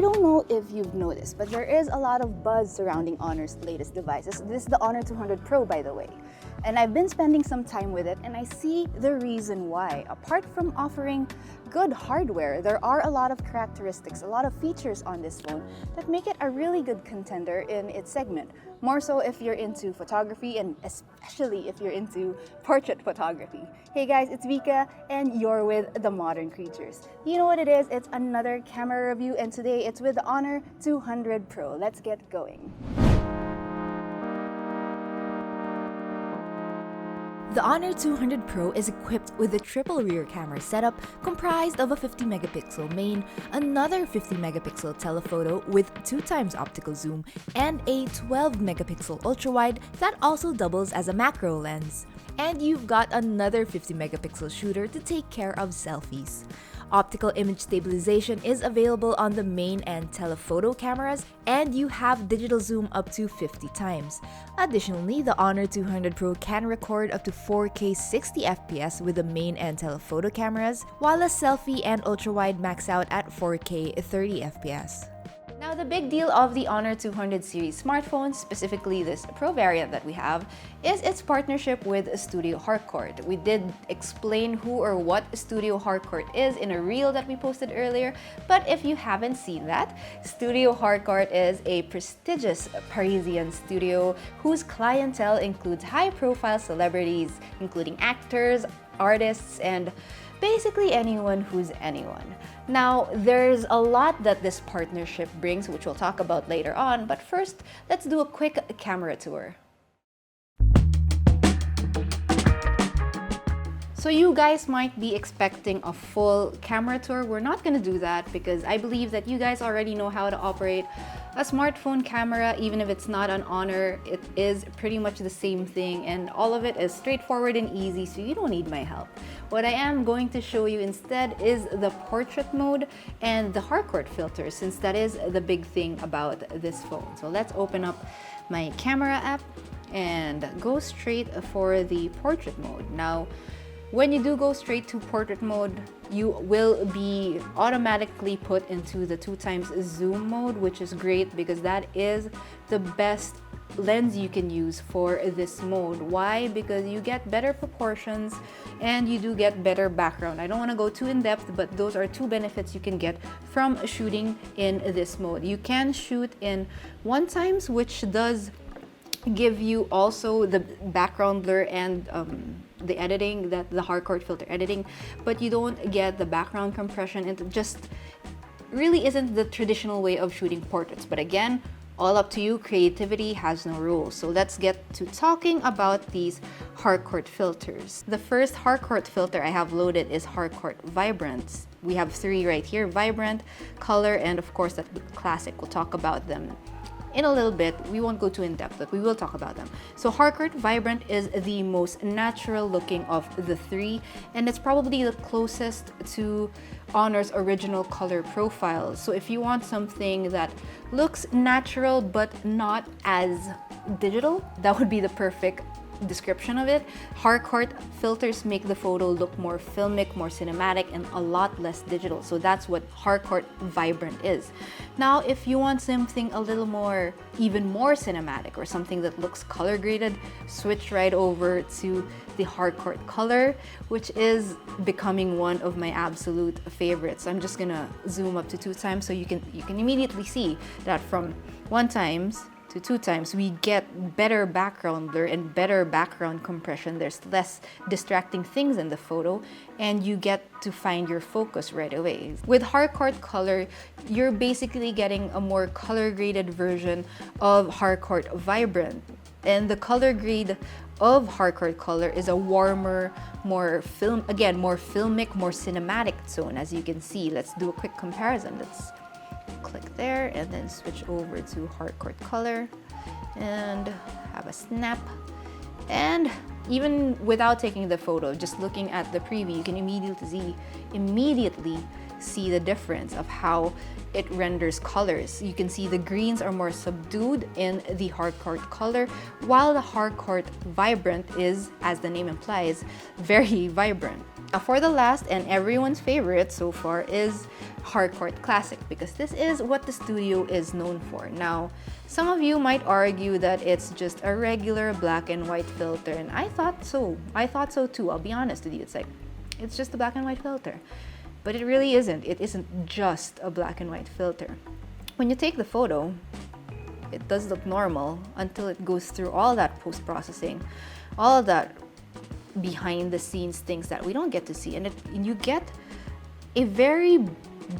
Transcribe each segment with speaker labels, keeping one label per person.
Speaker 1: don't know if you've noticed, but there is a lot of buzz surrounding Honor's latest devices. This is the Honor 200 Pro, by the way. And I've been spending some time with it, and I see the reason why. Apart from offering good hardware, there are a lot of characteristics, a lot of features on this phone that make it a really good contender in its segment. More so if you're into photography, and especially if you're into portrait photography. Hey guys, it's Vika, and you're with The Modern Creatures. You know what it is? It's another camera review, and today it's with the Honor 200 Pro. Let's get going. The Honor 200 Pro is equipped with a triple rear camera setup comprised of a 50-megapixel main, another 50-megapixel telephoto with 2x optical zoom, and a 12-megapixel ultrawide that also doubles as a macro lens. And you've got another 50-megapixel shooter to take care of selfies. Optical image stabilization is available on the main and telephoto cameras, and you have digital zoom up to 50 times. Additionally, the Honor 200 Pro can record up to 4K 60 FPS with the main and telephoto cameras, while a selfie and ultrawide max out at 4K 30 FPS. Now, the big deal of the Honor 200 series smartphones, specifically this Pro variant that we have, is its partnership with Studio Harcourt. We did explain who or what Studio Harcourt is in a reel that we posted earlier, but if you haven't seen that, Studio Harcourt is a prestigious Parisian studio whose clientele includes high-profile celebrities, including actors, artists, and basically anyone who's anyone. Now, there's a lot that this partnership brings, which we'll talk about later on, but first, let's do a quick camera tour. So you guys might be expecting a full camera tour. We're not gonna do that because I believe that you guys already know how to operate a smartphone camera. Even if it's not an Honor, it is pretty much the same thing, and all of it is straightforward and easy, so you don't need my help. What I am going to show you instead is the portrait mode and the Harcourt filter, since that is the big thing about this phone. So let's open up my camera app and go straight for the portrait mode. Now, when you do go straight to portrait mode, you will be automatically put into the 2x zoom mode, which is great because that is the best lens you can use for this mode. Why? Because you get better proportions and you do get better background. I don't want to go too in depth, but those are two benefits you can get from shooting in this mode. You can shoot in 1x, which does give you also the background blur and the editing, that the Harcourt filter editing, but you don't get the background compression. It just really isn't the traditional way of shooting portraits. But again, all up to you. Creativity has no rules. So let's get to talking about these Harcourt filters. The first Harcourt filter I have loaded is Harcourt Vibrant. We have three right here: Vibrant, Color, and of course that Classic. We'll talk about them in a little bit. We won't go too in depth, but we will talk about them. So Harcourt Vibrant is the most natural looking of the three, and it's probably the closest to Honor's original color profile. So if you want something that looks natural but not as digital, that would be the perfect description of it. Harcourt filters make the photo look more filmic, more cinematic, and a lot less digital. So that's what Harcourt Vibrant is. Now, if you want something a little more, even more cinematic, or something that looks color graded, switch right over to the Harcourt Color, which is becoming one of my absolute favorites. I'm just gonna zoom up to 2x so you can immediately see that from 1x to 2x, we get better background blur and better background compression. There's less distracting things in the photo, and you get to find your focus right away. With Harcourt Color, you're basically getting a more color graded version of Harcourt Vibrant. And the color grade of Harcourt Color is a warmer, more filmic, more cinematic tone, as you can see. Let's do a quick comparison. Let's click there and then switch over to Harcourt Color and have a snap. And even without taking the photo, just looking at the preview, you can immediately see the difference of how it renders colors. You can see the greens are more subdued in the Harcourt Color, while the Harcourt Vibrant is, as the name implies, very vibrant. Now for the last and everyone's favorite so far is Harcourt Classic, because this is what the studio is known for. Now, some of you might argue that it's just a regular black and white filter, and I thought so. I thought so too, I'll be honest with you. It's just a black and white filter. But it really isn't. It isn't just a black and white filter. When you take the photo, it does look normal until it goes through all that post-processing, all of that behind the scenes things that we don't get to see, and you get a very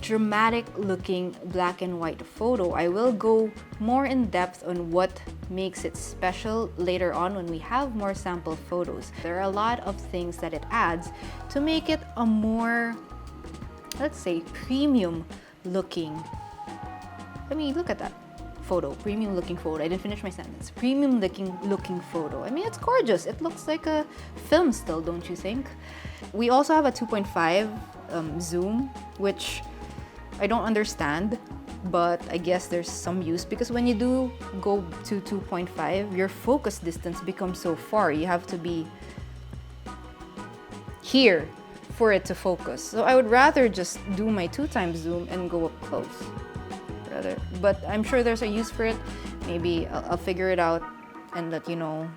Speaker 1: dramatic looking black and white photo. I will go more in depth on what makes it special later on when we have more sample photos. There are a lot of things that it adds to make it a more, let's say, premium looking. I mean, look at that photo, premium looking photo. I didn't finish my sentence. Premium looking photo. I mean, it's gorgeous. It looks like a film still, don't you think? We also have a 2.5 zoom, which I don't understand, but I guess there's some use, because when you do go to 2.5, your focus distance becomes so far. You have to be here for it to focus. So I would rather just do my 2x zoom and go up close. But I'm sure there's a use for it. Maybe I'll figure it out and let you know.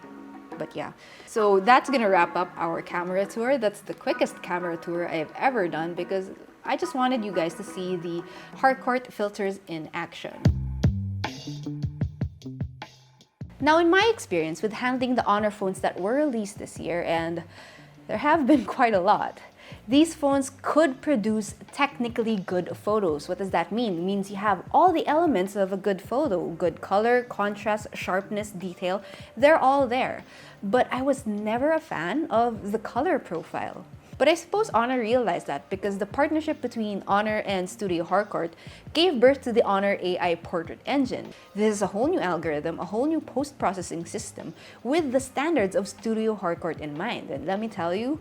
Speaker 1: But yeah, so that's gonna wrap up our camera tour. That's the quickest camera tour I've ever done, because I just wanted you guys to see the Harcourt filters in action. Now, in my experience with handling the Honor phones that were released this year, and there have been quite a lot, these phones could produce technically good photos. What does that mean? It means you have all the elements of a good photo. Good color, contrast, sharpness, detail. They're all there. But I was never a fan of the color profile. But I suppose Honor realized that, because the partnership between Honor and Studio Harcourt gave birth to the Honor AI Portrait Engine. This is a whole new algorithm, a whole new post-processing system with the standards of Studio Harcourt in mind. And let me tell you,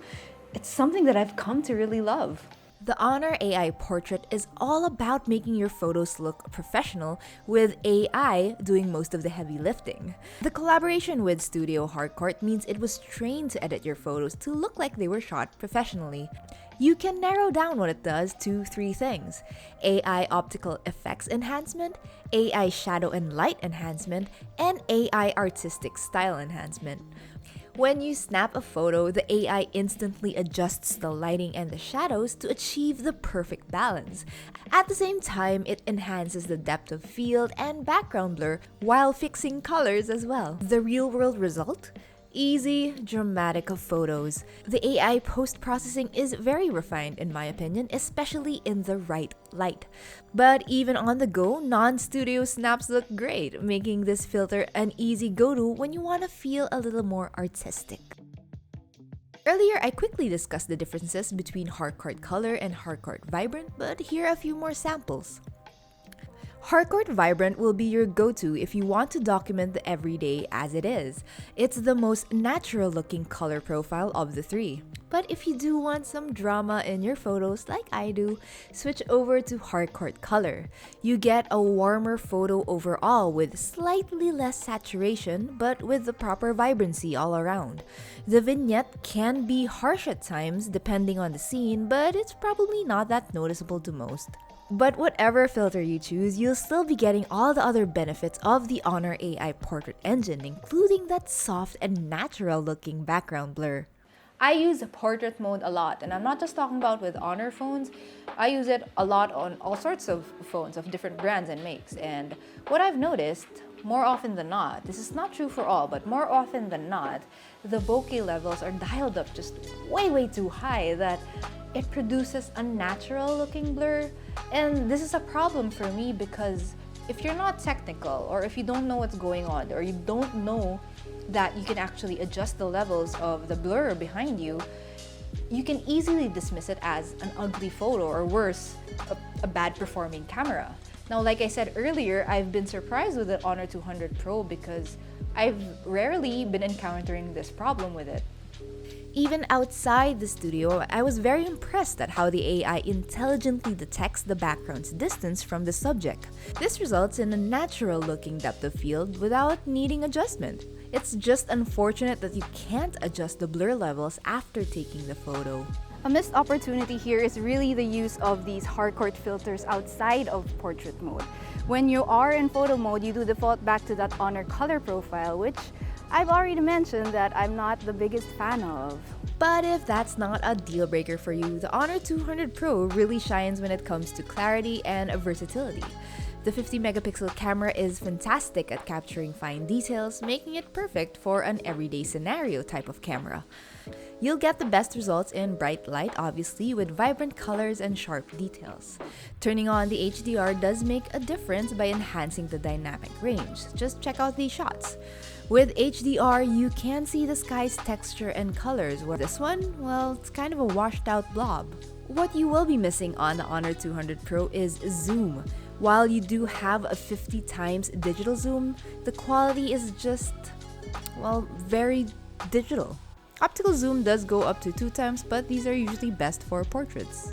Speaker 1: it's something that I've come to really love.
Speaker 2: The Honor AI Portrait is all about making your photos look professional, with AI doing most of the heavy lifting. The collaboration with Studio Harcourt means it was trained to edit your photos to look like they were shot professionally. You can narrow down what it does to 3 things: AI optical effects enhancement, AI shadow and light enhancement, and AI artistic style enhancement. When you snap a photo, the AI instantly adjusts the lighting and the shadows to achieve the perfect balance. At the same time, it enhances the depth of field and background blur while fixing colors as well. The real-world result? Easy, dramatic photos. The AI post-processing is very refined in my opinion, especially in the right light. But even on the go, non-studio snaps look great, making this filter an easy go-to when you want to feel a little more artistic. Earlier, I quickly discussed the differences between Harcourt Color and Harcourt Vibrant, but here are a few more samples. Harcourt Vibrant will be your go-to if you want to document the everyday as it is. It's the most natural-looking color profile of the 3. But if you do want some drama in your photos like I do, switch over to Harcourt Color. You get a warmer photo overall with slightly less saturation, but with the proper vibrancy all around. The vignette can be harsh at times depending on the scene, but it's probably not that noticeable to most. But whatever filter you choose, you'll still be getting all the other benefits of the Honor AI Portrait Engine, including that soft and natural-looking background blur.
Speaker 1: I use portrait mode a lot, and I'm not just talking about with Honor phones. I use it a lot on all sorts of phones of different brands and makes. And what I've noticed, more often than not, this is not true for all, but more often than not, the bokeh levels are dialed up just way too high that it produces a natural looking blur. And this is a problem for me, because if you're not technical, or if you don't know what's going on, or you don't know that you can actually adjust the levels of the blur behind you, you can easily dismiss it as an ugly photo, or worse, a bad performing camera. Now, like I said earlier, I've been surprised with the Honor 200 Pro because I've rarely been encountering this problem with it.
Speaker 2: Even outside the studio, I was very impressed at how the AI intelligently detects the background's distance from the subject. This results in a natural-looking depth of field without needing adjustment. It's just unfortunate that you can't adjust the blur levels after taking the photo.
Speaker 1: A missed opportunity here is really the use of these hardcore filters outside of portrait mode. When you are in photo mode, you do default back to that Honor color profile, which I've already mentioned that I'm not the biggest fan of.
Speaker 2: But if that's not a deal breaker for you, the Honor 200 Pro really shines when it comes to clarity and versatility. The 50 megapixel camera is fantastic at capturing fine details, making it perfect for an everyday scenario type of camera. You'll get the best results in bright light, obviously, with vibrant colors and sharp details. Turning on the HDR does make a difference by enhancing the dynamic range. Just check out these shots. With HDR, you can see the sky's texture and colors, where this one, well, it's kind of a washed out blob. What you will be missing on the Honor 200 Pro is zoom. While you do have a 50 times digital zoom, the quality is just, well, very digital. Optical zoom does go up to 2 times, but these are usually best for portraits.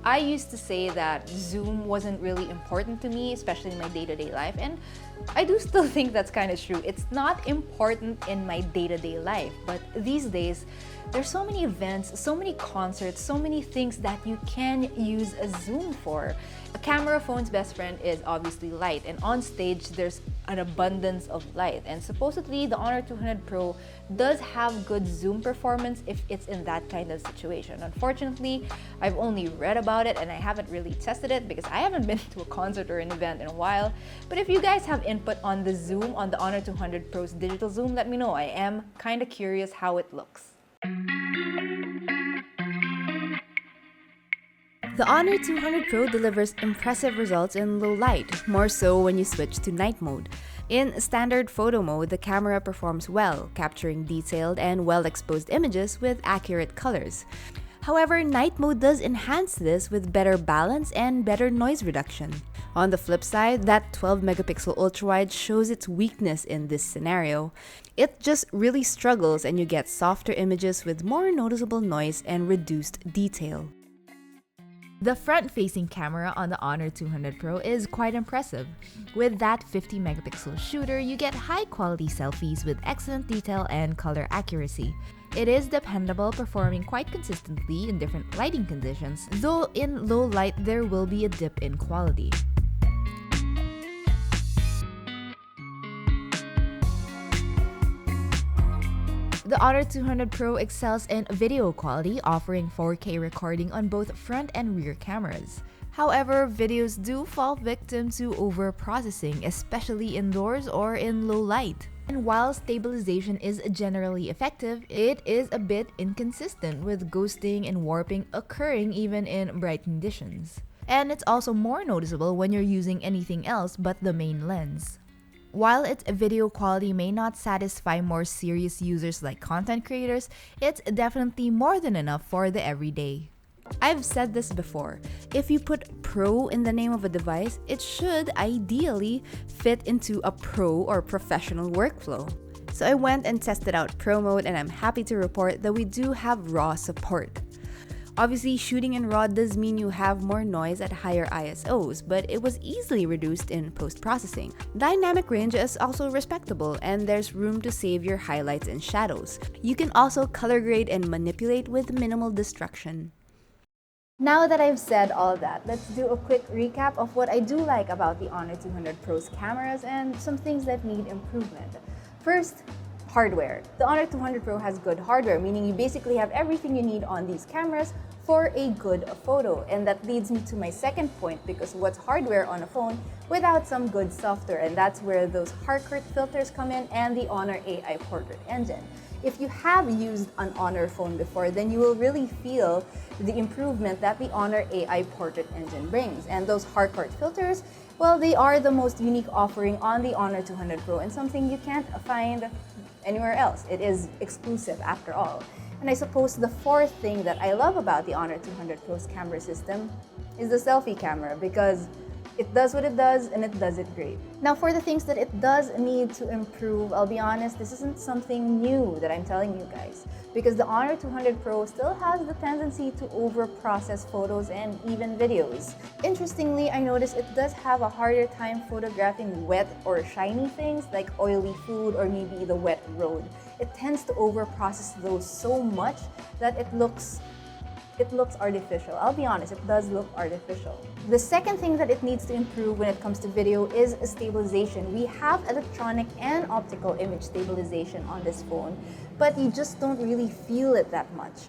Speaker 1: I used to say that zoom wasn't really important to me, especially in my day-to-day life, and I do still think that's kind of true. It's not important in my day-to-day life, but these days, there's so many events, so many concerts, so many things that you can use a zoom for. A camera phone's best friend is obviously light, and on stage there's an abundance of light, and supposedly the Honor 200 Pro does have good zoom performance if it's in that kind of situation. Unfortunately, I've only read about it and I haven't really tested it because I haven't been to a concert or an event in a while. But if you guys have input on the zoom on the Honor 200 Pro's digital zoom, let me know. I am kind of curious how it looks.
Speaker 2: The Honor 200 Pro delivers impressive results in low light, more so when you switch to night mode. In standard photo mode, the camera performs well, capturing detailed and well-exposed images with accurate colors. However, night mode does enhance this with better balance and better noise reduction. On the flip side, that 12 megapixel ultrawide shows its weakness in this scenario. It just really struggles and you get softer images with more noticeable noise and reduced detail. The front-facing camera on the Honor 200 Pro is quite impressive. With that 50 megapixel shooter, you get high-quality selfies with excellent detail and color accuracy. It is dependable, performing quite consistently in different lighting conditions, though in low light there will be a dip in quality. The Honor 200 Pro excels in video quality, offering 4K recording on both front and rear cameras. However, videos do fall victim to over-processing, especially indoors or in low light. And while stabilization is generally effective, it is a bit inconsistent, with ghosting and warping occurring even in bright conditions. And it's also more noticeable when you're using anything else but the main lens. While its video quality may not satisfy more serious users like content creators, it's definitely more than enough for the everyday. I've said this before, if you put pro in the name of a device, it should ideally fit into a pro or professional workflow. So I went and tested out Pro mode, and I'm happy to report that we do have RAW support. Obviously, shooting in RAW does mean you have more noise at higher ISOs, but it was easily reduced in post-processing. Dynamic range is also respectable, and there's room to save your highlights and shadows. You can also color grade and manipulate with minimal destruction.
Speaker 1: Now that I've said all that, let's do a quick recap of what I do like about the Honor 200 Pro's cameras and some things that need improvement. First, hardware. The Honor 200 Pro has good hardware, meaning you basically have everything you need on these cameras for a good photo. And that leads me to my second point, because what's hardware on a phone without some good software? And that's where those hardcore filters come in and the Honor AI portrait engine. If you have used an Honor phone before, then you will really feel the improvement that the Honor AI portrait engine brings. And those hardcore filters, well, they are the most unique offering on the Honor 200 Pro and something you can't find anywhere else. It is exclusive after all. And I suppose the fourth thing that I love about the Honor 200 Pro's camera system is the selfie camera, because it does what it does and it does it great. Now, for the things that it does need to improve, I'll be honest, this isn't something new that I'm telling you guys, because the Honor 200 Pro still has the tendency to over-process photos and even videos. Interestingly, I noticed it does have a harder time photographing wet or shiny things like oily food or maybe the wet road. It tends to over-process those so much that it looks It looks artificial. I'll be honest, it does look artificial. The second thing that it needs to improve when it comes to video is stabilization. We have electronic and optical image stabilization on this phone, but you just don't really feel it that much.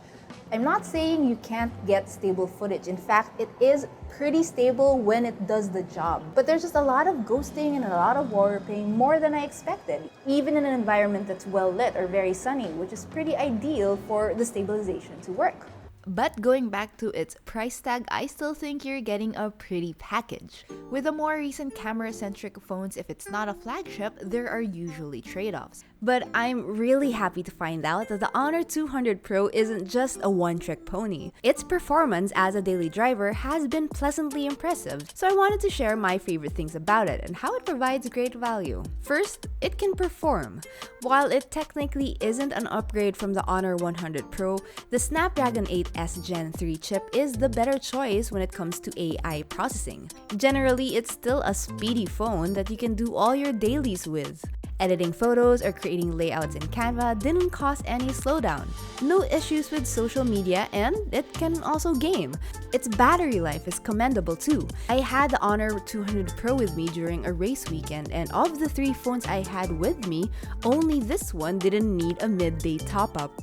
Speaker 1: I'm not saying you can't get stable footage. In fact, it is pretty stable when it does the job. But there's just a lot of ghosting and a lot of warping, more than I expected, even in an environment that's well lit or very sunny, which is pretty ideal for the stabilization to work.
Speaker 2: But going back to its price tag, I still think you're getting a pretty package. With the more recent camera-centric phones, if it's not a flagship, there are usually trade-offs. But I'm really happy to find out that the Honor 200 Pro isn't just a one-trick pony. Its performance as a daily driver has been pleasantly impressive, so I wanted to share my favorite things about it and how it provides great value. First, it can perform. While it technically isn't an upgrade from the Honor 100 Pro, the Snapdragon 8S Gen 3 chip is the better choice when it comes to AI processing. Generally, it's still a speedy phone that you can do all your dailies with. Editing photos or creating layouts in Canva didn't cause any slowdown. No issues with social media, and it can also game. Its battery life is commendable too. I had the Honor 200 Pro with me during a race weekend, and of the 3 phones I had with me, only this one didn't need a midday top-up.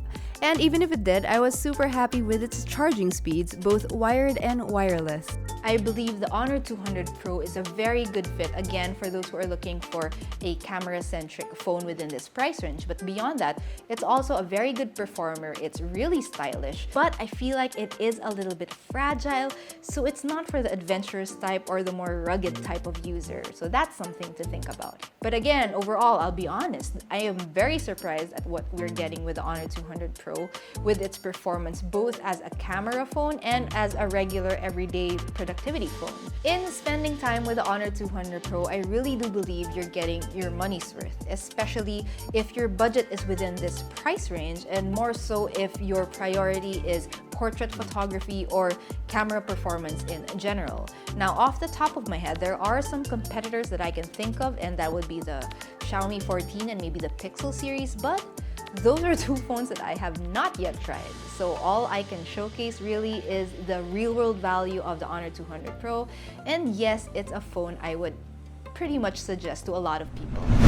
Speaker 2: And even if it did, I was super happy with its charging speeds, both wired and wireless. I believe the Honor 200 Pro is a very good fit, again, for those who are looking for a camera-centric phone within this price range. But beyond that, it's also a very good performer. It's really stylish, but I feel like it is a little bit fragile, so it's not for the adventurous type or the more rugged type of user. So that's something to think about. But again, overall, I'll be honest, I am very surprised at what we're getting with the Honor 200 Pro with its performance both as a camera phone and as a regular everyday productivity phone. In spending time with the Honor 200 Pro, I really do believe you're getting your money's worth, especially if your budget is within this price range, and more so if your priority is portrait photography or camera performance in general. Now, off the top of my head, there are some competitors that I can think of, and that would be the Xiaomi 14 and maybe the Pixel series, but those are 2 phones that I have not yet tried. So all I can showcase really is the real-world value of the Honor 200 Pro. And yes, it's a phone I would pretty much suggest to a lot of people.